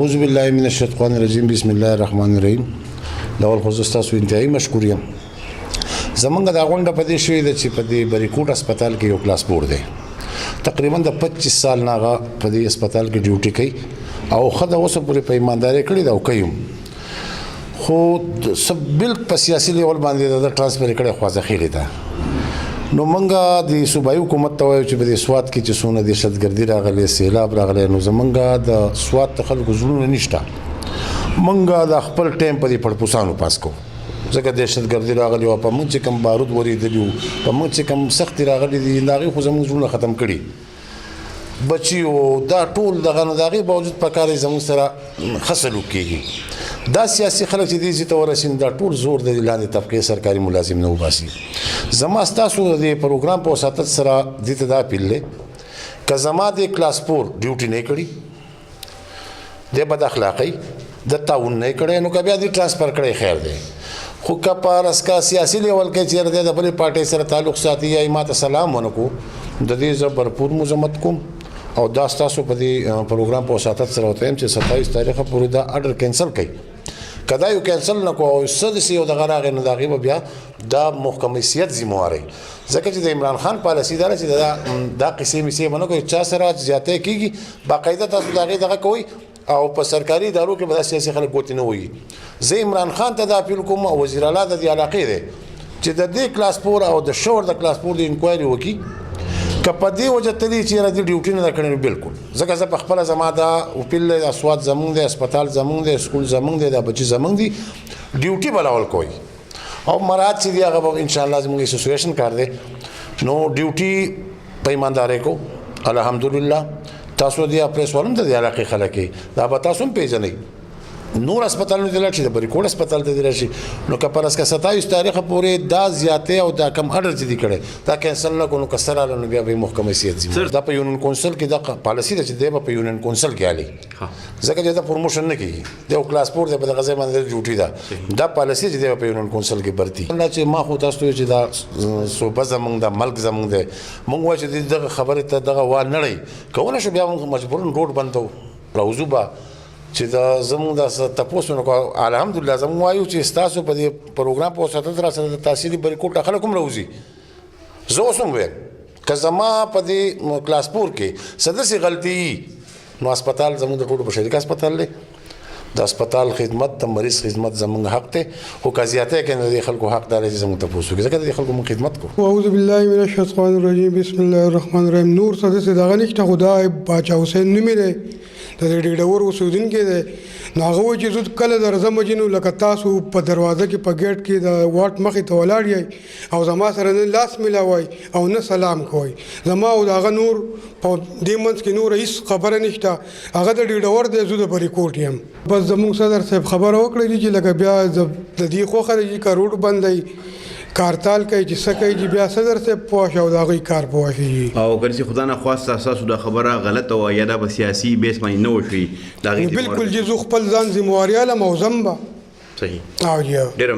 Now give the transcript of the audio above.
أعوذ بالله من الشیطان الرجیم بسم الله الرحمن الرحیم لول خو تاسو انتهایی مشکور یم زمونږ د غونډه په دې شوې ده چې په دې بریکوټ هسپتال کې یو کلاس پور دی تقریبا د 25 سال نه په دې هسپتال کې ډیوټي کوي او خدای اوس پورې په ایمانداري کړی دا کوم خو سبل په سیاسي لیول باندې د ترانسفر کړي خوازه خېلې ده نو منګه د صوبایي حکومت ته وایو چې په دې سواد کې چې سونه دهشتګردي راغلي سیلاب راغلی نو زمونږ د سواد ته خلکو زړونه نشته منګه د خپل ټایم په دې پړپوسانو پاس کو ځکه دهشتګردي راغلی او په موږ چې کم بارود وریدلی په موږ چې کم سخت راغلي دي داغه خو زموږ زړونه ختم کړي بچیو دا ټول دغه نه داغه باوجود په کار زموږ سره خسلو کیږي دا سیاسي خلک چې دې ته ورسین دا ټول زور د لاندې طبقه سرکاري ملازم نه وباسي زما تاسو د پروګرام په وساتت سره د ته دا پیلې ک زما د کلاس 4 ډیوټي نه کړی د بد اخلاقی د تعاون نه کړی نو بیا د ترانسفر کړی خیر دی خو که پر اسکا سیاسي لیول کې چیرې د بلې پارټي سره تعلق ساتي یا ماته سلام ونکو د دې زه برپور مزمت کوم او دا تاسو په دې پروګرام په وساتت سره وتایم چې 27 تاریخ پورې دا اډر کینسل کړي کدا یو کینسل نکو او سدسي او دغه راغی نو دغه بیا دا محکمسیت ذمہواری ځکه چې د عمران خان پالیسی دا چې دا قصې میسي منو کوي چا سره زیاته کیږي باقاعده تاسو دغه کوي او په سرکاري ادارو کې به سیاسي خلک ګوت نه وي زه عمران خان ته د اپیل کوم وزیر اعلی د علاقې دی چې د دې کلاس 4 او د شور د کلاس 4 د انکوایري وکي کپدی وجه تلی چې را دي ډیوټي نه کړنی بالکل ځکه زه په خپل زما دا او پیل د اسواد زمونږ د هسپتال زمونږ د سکول زمونږ د بچي زمونږ دي ډیوټي بلاول کوي او مراد چې دی هغه ان شاء الله زموږ اسوسییشن کار دی نو ډیوټي په ایمانداري کو الحمدلله تاسو دی پریس ولوم د علاقې خلک دا به تاسو پیژنئ نور هسپتالونو ته لاړ شي د بریکوټ هسپتال ته دی راشي نو که پر اسکا 27 تاریخ پورې دا زیاته او دا کم اډر چې دی کړي دا کینسل نه کوو کسره نو بیا به محکمسیت زی دا په یونین کونسل کې دا پالیسی ده چې دی په یونین کونسل کې علي ځکه چې دا پروموشن نه کوي د کلاس 4 د غزه باندې ډیوټي ده دا پالیسی چې دی په یونین کونسل کې برتي الله چې ما خو تاسو چې دا صوبه زمونږ د ملک زمونږ دی مونږ وایو چې دغه خبره ته دغه وا نړۍ کوونه شو بیا موږ مجبورن روډ بندو راوځو چې دا زموږ د تاسو نو الحمدلله زموږ وایو چې تاسو په دې پروګرام په وساتت را سره د تحصیلي بریکوټ خلک هم راوځي زه اوسم ویم که زما په دې کلاس 4 کې سدسي غلطي نو هسپتال زموږ د ټولو بشري هسپتال دی د هسپتال خدمت د مریض خدمت زموږ حق دی خو قضیاته کې د خلکو حق دار چې زموږ تاسو کې ځکه د خلکو من خدمت کو اعوذ بالله من الشیطان الرجیم بسم الله الرحمن الرحیم نور سدسي دغه نشته خدای باچا حسین نومره د دې ډور وسودین کې ده ناغه چې زود کله درځم جنو لکه تاسو په دروازه کې په گیټ کې د واټ مخې ته ولاړ یې او زما سره نه لاس ملاوي او نه سلام کوي زما او دغه نور په دې منځ کې نور هیڅ خبره نشته هغه د ډور د زود بریکوټ یم بس زموږ صدر صاحب خبر وکړي چې لکه بیا د دې خو خرجي کروڑ بندي کارتال کوي چې څه کوي چې بیا صدر ته پوښ او دغه کار پوښي او ګرځي خدای نه خواسته اساسو د خبره غلطه و یا د سیاسي بیس باندې نه وشي دا بالکل چې خپل ځان ذمہواری له موزم با صحیح او یا ډیر